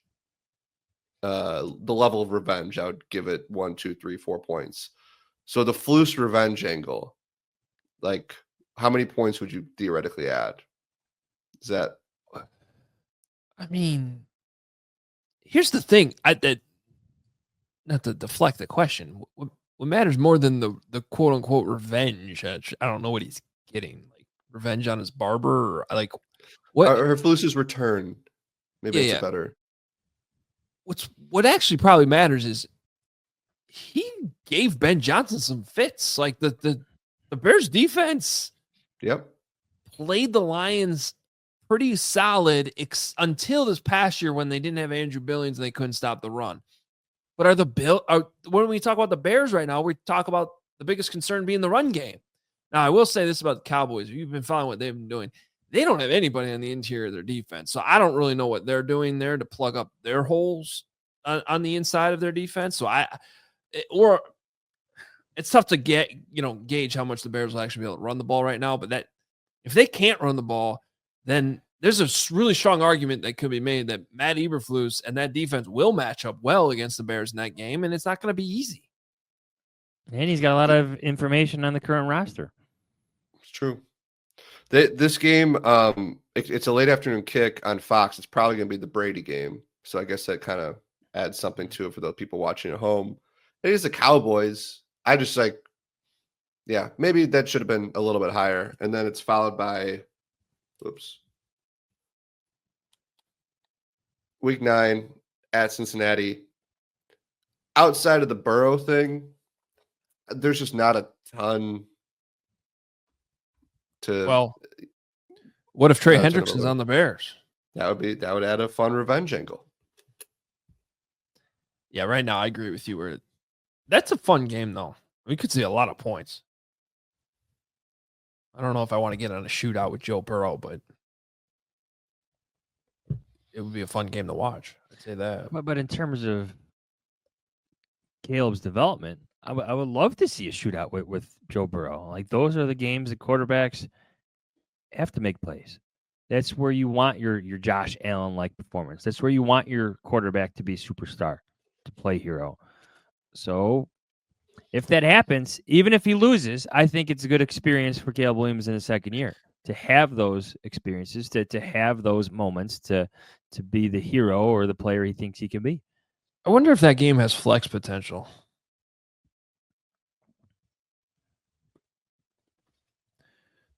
the level of revenge, I would give it 1, 2, 3, 4 points. So the Floos revenge angle, how many points would you theoretically add? Is that? I mean, here's the thing. not to deflect the question. What matters more than the quote unquote revenge? I don't know what he's getting, like revenge on his barber, or like what? Or Flus's return. Maybe Yeah, it's a yeah. better. What actually probably matters is he gave Ben Johnson some fits. Like the Bears defense Yep. played the Lions pretty solid until this past year when they didn't have Andrew Billings and they couldn't stop the run. But when we talk about the Bears right now, we talk about the biggest concern being the run game. Now, I will say this about the Cowboys. If you've been following what they've been doing, they don't have anybody on the interior of their defense. So I don't really know what they're doing there to plug up their holes on the inside of their defense. So it's tough to gauge how much the Bears will actually be able to run the ball right now. But that if they can't run the ball, then there's a really strong argument that could be made that Matt Eberflus and that defense will match up well against the Bears in that game, and it's not going to be easy. And he's got a lot of information on the current roster. It's true. This game, it's a late afternoon kick on Fox. It's probably going to be the Brady game. So I guess that kind of adds something to it for those people watching at home. It is the Cowboys. I just maybe that should have been a little bit higher. And then it's followed by, Week 9 at Cincinnati. Outside of the Burrow thing, there's just not a ton to. Well, what if Trey Hendrickson's on the Bears? That would add a fun revenge angle. Yeah, right now I agree with you. That's a fun game though. We could see a lot of points. I don't know if I want to get on a shootout with Joe Burrow, but it would be a fun game to watch. I'd say that. But in terms of Caleb's development, I would love to see a shootout with Joe Burrow. Like those are the games that quarterbacks have to make plays. That's where you want your Josh Allen-like performance. That's where you want your quarterback to be a superstar, to play hero. So if that happens, even if he loses, I think it's a good experience for Caleb Williams in the second year to have those experiences, to have those moments, to be the hero or the player he thinks he can be. I wonder if that game has flex potential.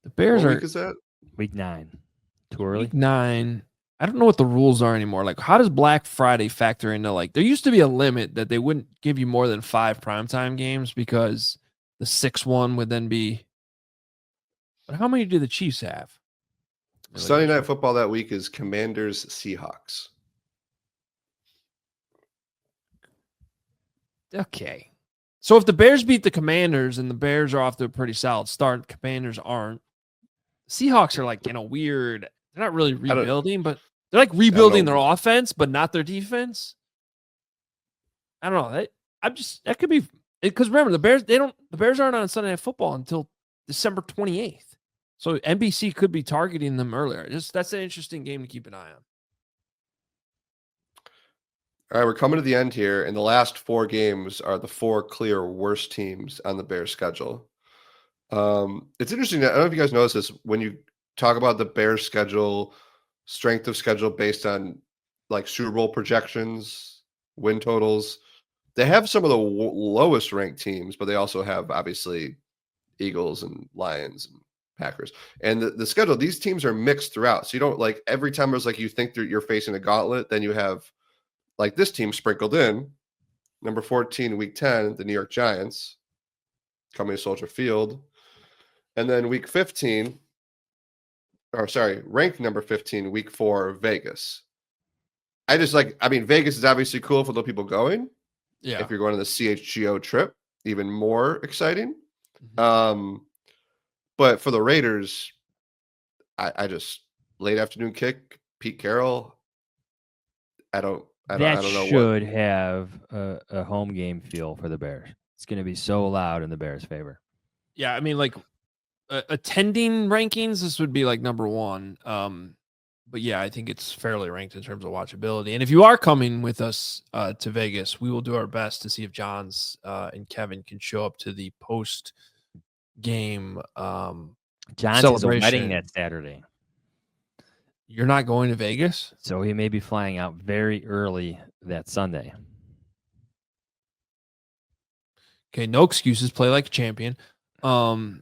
The Bears What week is that? Week 9. Too early? Week 9. I don't know what the rules are anymore. Like, how does Black Friday factor into, like, there used to be a limit that they wouldn't give you more than 5 primetime games because the 6th one would then be. But how many do the Chiefs have? Sunday Night Football that week is Commanders Seahawks. Okay. So if the Bears beat the Commanders and the Bears are off to a pretty solid start, the Commanders aren't. Seahawks are like in a weird, they're not really rebuilding, but they're like rebuilding their offense, but not their defense. I don't know. That could be because remember the Bears aren't on Sunday Night Football until December 28th. So NBC could be targeting them earlier. That's an interesting game to keep an eye on. All right, we're coming to the end here, and the last 4 games are the 4 clear worst teams on the Bears schedule. It's interesting. I don't know if you guys notice this when you talk about the Bears schedule, strength of schedule based on like Super Bowl projections, win totals. They have some of the lowest ranked teams, but they also have obviously Eagles and Lions and Packers. And the schedule, these teams are mixed throughout. So you don't like every time it's like you think you're facing a gauntlet, then you have like this team sprinkled in. Number 14, week 10, the New York Giants coming to Soldier Field. And then week 15, ranked number 15, week 4, Vegas. Vegas is obviously cool for the people going. Yeah. If you're going to the CHGO trip, even more exciting. Mm-hmm. But for the Raiders, I just late afternoon kick, Pete Carroll. I don't know. That should have a home game feel for the Bears. It's going to be so loud in the Bears' favor. Yeah, I mean, like attending rankings, this would be like number 1. But yeah, I think it's fairly ranked in terms of watchability. And if you are coming with us to Vegas, we will do our best to see if Johns and Kevin can show up to the post game Johns has a wedding that Saturday. You're not going to Vegas? So he may be flying out very early that Sunday. Okay, no excuses. Play like a champion. Because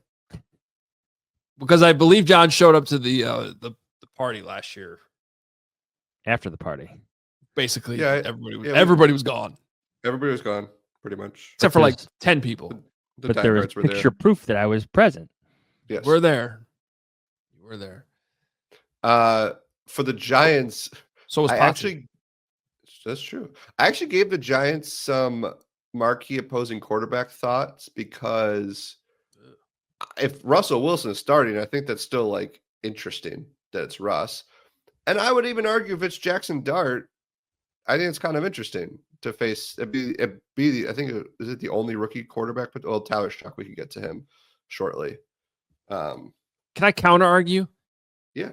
I believe John showed up to the party last year. After the party. Basically, Yeah, everybody was gone. Everybody was gone, pretty much. Except for like 10 people. But there was picture proof that I was present. Yes. We're there. We're there. For the Giants, so was that's true. I actually gave the Giants some marquee opposing quarterback thoughts because if Russell Wilson is starting, I think that's still like interesting that it's Russ. And I would even argue if it's Jackson Dart, I think it's kind of interesting to face. I think is it the only rookie quarterback? But Tyler Shuck, we could get to him shortly. Can I counter argue? Yeah.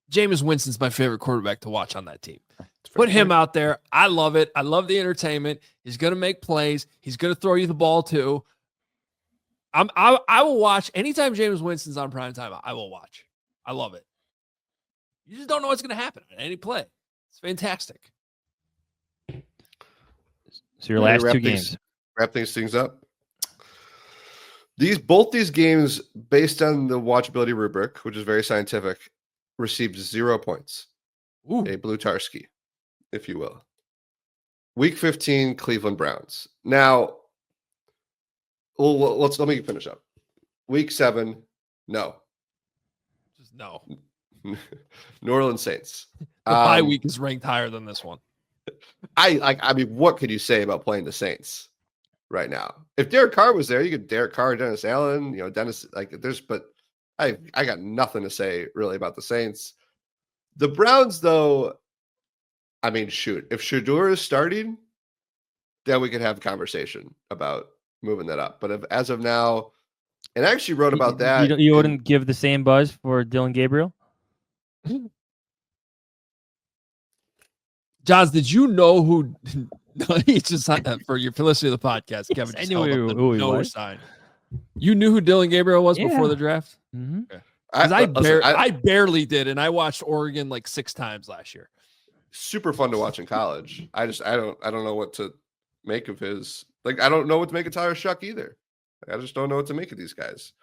Jameis Winston's my favorite quarterback to watch on that team. Put him out there. I love it. I love the entertainment. He's going to make plays. He's going to throw you the ball too. I will watch anytime Jameis Winston's on primetime. I will watch. I love it. You just don't know what's going to happen on any play. It's fantastic. So your last two games. Wrap things up. Both these games, based on the watchability rubric, which is very scientific, received 0 points. Ooh. A Blutarski, if you will. Week 15, Cleveland Browns. Now, let me finish up. Week 7, no. Just no. New Orleans Saints. The bye week is ranked higher than this one. I mean, what could you say about playing the Saints right now? If Derek Carr was there, you could Derek Carr, Dennis Allen, Dennis, but I got nothing to say really about the Saints. The Browns, though, I mean, shoot, if Shedeur is starting, then we could have a conversation about moving that up. But as of now, and I actually wrote about that. You wouldn't give the same buzz for Dylan Gabriel? Johns, did you know who? He just for your listening to the podcast. Kevin just held up the no sign. You knew who Dylan Gabriel was before the draft? Mm-hmm. Okay. I barely did, and I watched Oregon like 6 times last year. Super fun to watch in college. I don't know what to make of his. Like, I don't know what to make of Tyler Shuck either. I just don't know what to make of these guys.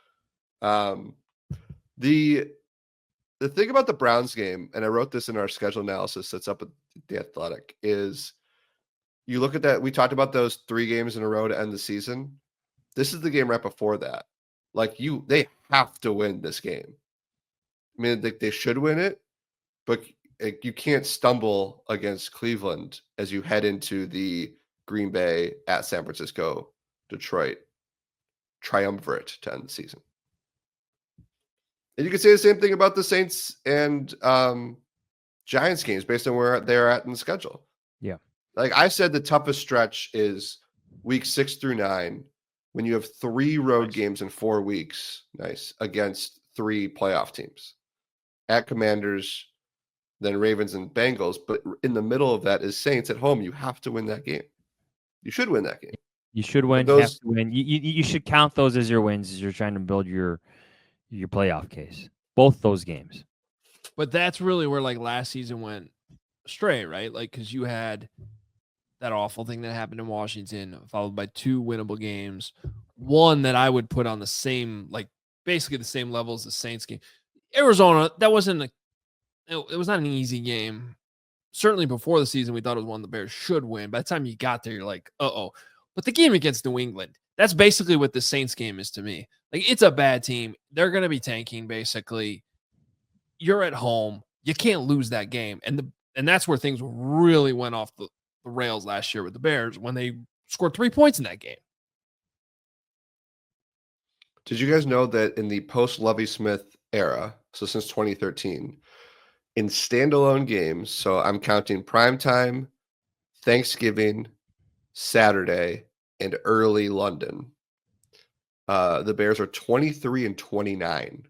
The thing about the Browns game, and I wrote this in our schedule analysis that's up at The Athletic, is you look at that. We talked about those 3 games in a row to end the season. This is the game right before that. Like, they have to win this game. I mean, they should win it, but you can't stumble against Cleveland as you head into the Green Bay at San Francisco, Detroit triumvirate to end the season. And you can say the same thing about the Saints and Giants games based on where they're at in the schedule. Yeah. Like I said, the toughest stretch is week 6 through 9 when you have 3 road games in 4 weeks. Nice. Against 3 playoff teams. At Commanders, then Ravens and Bengals. But in the middle of that is Saints at home. You have to win that game. You should win that game. You should win. You have to win. You should count those as your wins as you're trying to build your playoff case. Both those games. But that's really where like last season went astray, right? Like, because you had that awful thing that happened in Washington, followed by 2 winnable games. One that I would put on the same, like basically the same level as the Saints game. Arizona, that wasn't it was not an easy game. Certainly before the season, we thought it was one the Bears should win. By the time you got there, you're like, uh-oh. But the game against New England, that's basically what the Saints game is to me. Like, it's a bad team. They're going to be tanking, basically. You're at home. You can't lose that game. And that's where things really went off the rails last year with the Bears when they scored 3 points in that game. Did you guys know that in the post-Lovie Smith era, so since 2013, in standalone games, so I'm counting primetime, Thanksgiving, Saturday, and early London, the Bears are 23-29.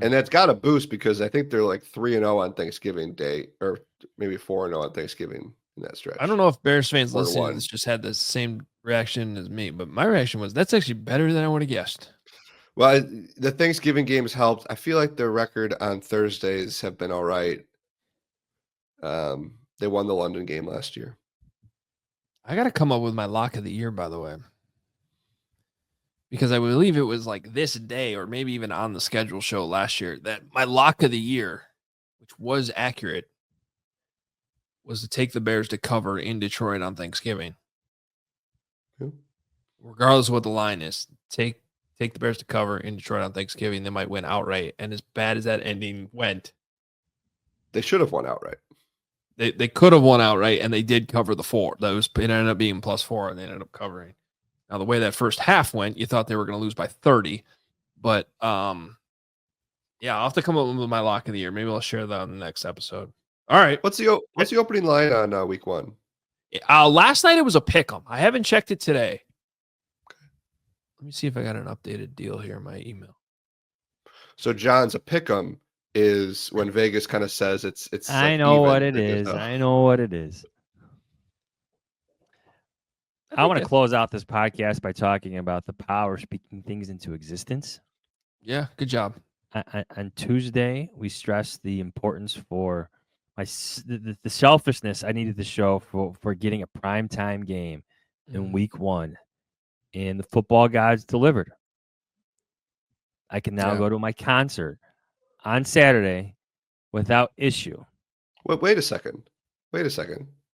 And that's got a boost because I think they're like 3-0 on Thanksgiving Day, or maybe 4-0 on Thanksgiving in that stretch. I don't know if Bears fans listening to this just had the same reaction as me, but my reaction was that's actually better than I would have guessed. Well, the Thanksgiving games helped. I feel like their record on Thursdays have been all right. They won the London game last year. I got to come up with my lock of the year, by the way, because I believe it was like this day or maybe even on the schedule show last year that my lock of the year, which was accurate, was to take the Bears to cover in Detroit on Thanksgiving. Regardless of what the line is, take the Bears to cover in Detroit on Thanksgiving. They might win outright. And as bad as that ending went, they should have won outright. They could have won outright, and they did cover the 4. It ended up being +4, and they ended up covering. Now, the way that first half went, you thought they were going to lose by 30. But, yeah, I'll have to come up with my lock of the year. Maybe I'll share that on the next episode. All right. What's the opening line on week 1? Last night it was a pick'em. I haven't checked it today. Okay. Let me see if I got an updated deal here in my email. So, John's a pick'em is when Vegas kind of says it's. I know what it is. I know what it is. I want to close out this podcast by talking about the power of speaking things into existence. Yeah, good job. On Tuesday, we stressed the importance for the selfishness I needed to show for getting a primetime game in week 1. And the football gods delivered. I can now go to my concert on Saturday without issue. Wait a second.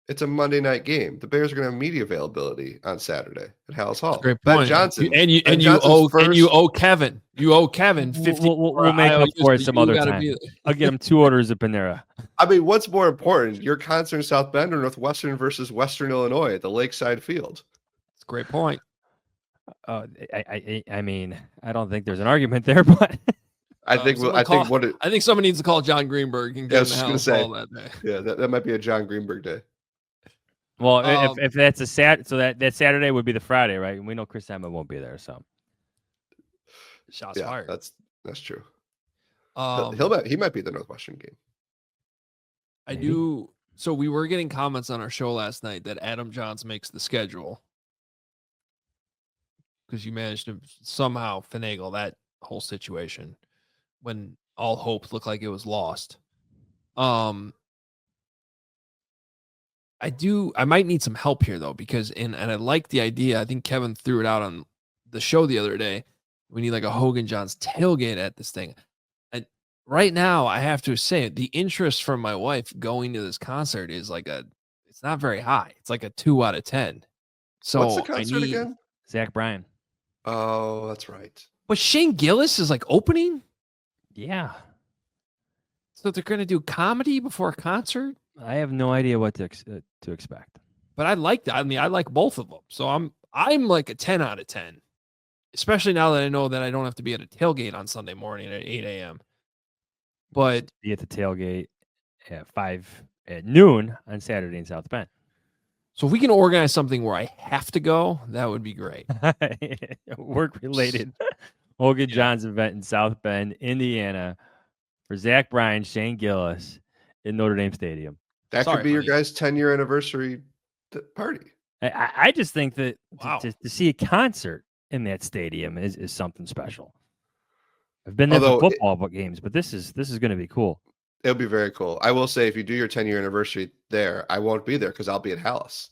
It's a Monday night game. The Bears are going to have media availability on Saturday at Hallis Hall. Great Ben point. Johnson, you owe Kevin. You owe Kevin 50. We'll make up for it some other time. I'll get him 2 orders of Panera. I mean, what's more important, your concert in South Bend or Northwestern versus Western Illinois at the Lakeside Field? That's a great point. I mean, I don't think there's an argument there, but I think someone needs to call John Greenberg and get him the Hallis Hall that day. Yeah, that might be a John Greenberg day. Well, if that's a so that Saturday would be the Friday, right? And we know Chris Emmett won't be there, so shots fired. That's true. He might be the Northwestern game. Maybe. I do. So we were getting comments on our show last night that Adam Jahns makes the schedule because you managed to somehow finagle that whole situation when all hope looked like it was lost. I might need some help here though, because and I like the idea. I think Kevin threw it out on the show the other day. We need like a Hoge Jahns tailgate at this thing. And right now I have to say the interest from my wife going to this concert is it's not very high. It's like a 2 out of 10. So what's the concert again? Zach Bryan. Oh, that's right. But Shane Gillis is like opening? Yeah. So they're going to do comedy before a concert? I have no idea what to expect. But I like that. I mean, I like both of them. So I'm like a 10 out of 10, especially now that I know that I don't have to be at a tailgate on Sunday morning at 8 a.m. But be at the tailgate at noon on Saturday in South Bend. So if we can organize something where I have to go, that would be great. Work-related Hoge Jahns event in South Bend, Indiana, for Zach Bryan, Shane Gillis in Notre Dame Stadium. That could be your guys' 10-year anniversary party. I just think that to see a concert in that stadium is something special. I've been there for football games, but this is going to be cool. It'll be very cool. I will say, if you do your 10-year anniversary there, I won't be there because I'll be at Hallis.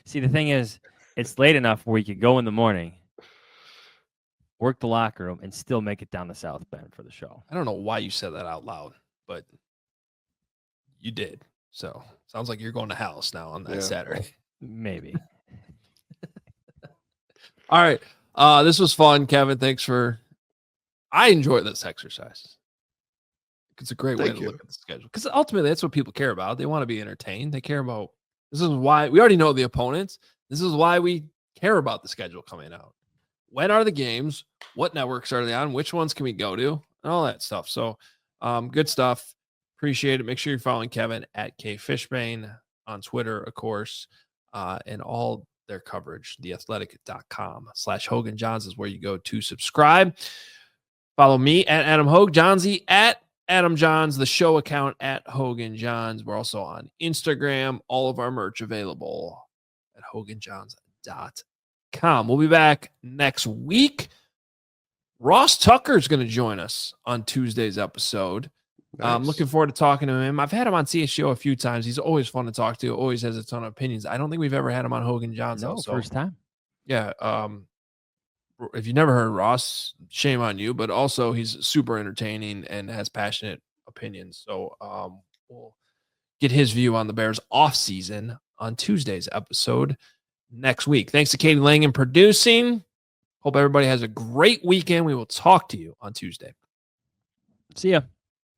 See, the thing is, it's late enough where you could go in the morning, work the locker room, and still make it down to South Bend for the show. I don't know why you said that out loud, but you did. So sounds like you're going to Hallis now on that Saturday. Maybe. All right. This was fun, Kevin. I enjoy this exercise. It's a great way to look at the schedule because ultimately that's what people care about. They want to be entertained. They care about, this is why we already know the opponents. This is why we care about the schedule coming out. When are the games? What networks are they on? Which ones can we go to? And all that stuff. So good stuff. Appreciate it. Make sure you're following Kevin at Fishbain on Twitter, of course, and all their coverage. Theathletic.com/Hoge Jahns is where you go to subscribe. Follow me at Adam Hoge, Johnsy at Adam Jahns, the show account at Hoge Jahns. We're also on Instagram. All of our merch available at HogeJahns.com. We'll be back next week. Ross Tucker is going to join us on Tuesday's episode. I'm Nice. looking forward to talking to him. I've had him on CSGO a few times. He's always fun to talk to. Always has a ton of opinions. I don't think we've ever had him on Hoge Jahns. No, So first time. yeah. If you never heard Ross, shame on you. But also, he's super entertaining and has passionate opinions. So we'll get his view on the Bears off season on Tuesday's episode next week. Thanks to Katie Langen producing. Hope everybody has a great weekend. We will talk to you on Tuesday. See ya.